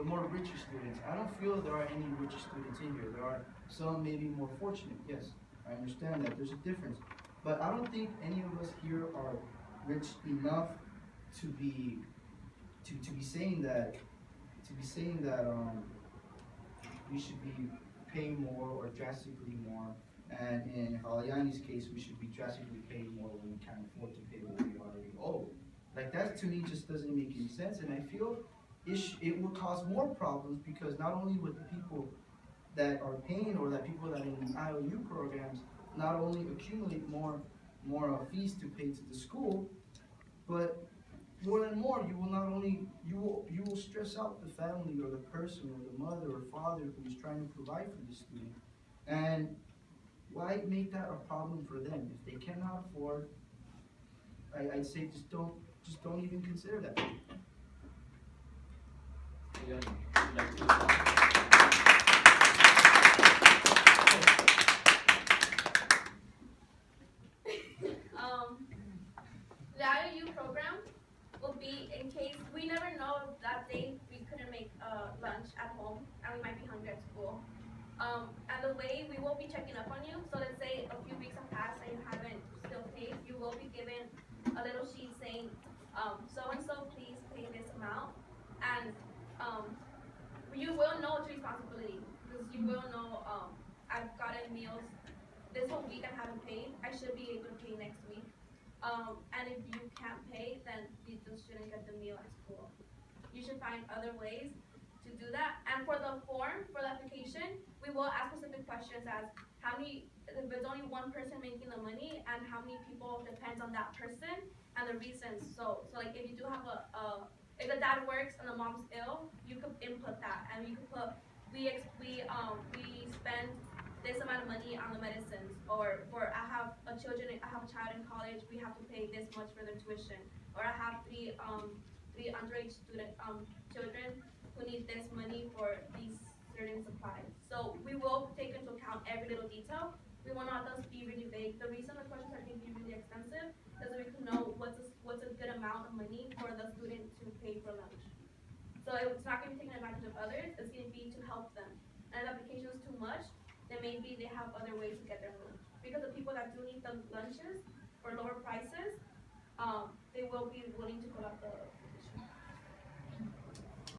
more richer students. I don't feel there are any richer students in here. There are some maybe more fortunate. Yes, I understand that. There's a difference. But I don't think any of us here are rich enough to be to be saying that we should be paying more or drastically more. And in Halayani's case, we should be drastically paying more when we can't afford to pay what we already owe. Like that to me just doesn't make any sense. And I feel it will cause more problems because not only with the people that are paying or that people that are in the IOU programs not only accumulate more fees to pay to the school, but more and more you will not only you will stress out the family or the person or the mother or father who is trying to provide for the student. And why make that a problem for them if they cannot afford? I'd say just don't even consider that. Again, would like to respond? The IOU program will be in case we never know if that day we couldn't make lunch at home and we might be hungry at school. And the way we will be checking up on you, so let's say a few weeks have passed and you haven't still paid, you will be given a little sheet saying, so and so, please pay this amount, and you will know it's responsibility because you will know I've gotten meals this whole week I haven't paid. I should be able to pay next week. And if you can't pay, then you just shouldn't get the meal at school. You should find other ways to do that. And for the form, for the application, we will ask specific questions as how many, if there's only one person making the money, and how many people depends on that person, and the reasons. So like if you do have if the dad works and the mom's ill, you could input that, and you could put we spend this amount of money on the medicines, or for I have a child in college, we have to pay this much for their tuition, or I have three underage children who need this money for these certain supplies. So we will take into account every little detail. We will not just be really vague. The reason the questions are going to be really extensive is so we can know what's a good amount of money for the student to pay for lunch. So it's not going to be taking advantage of others. It's going to be to help them. And if the application is too much, then maybe they have other ways to get their lunch. Because the people that do need the lunches for lower prices, they will be willing to fill out the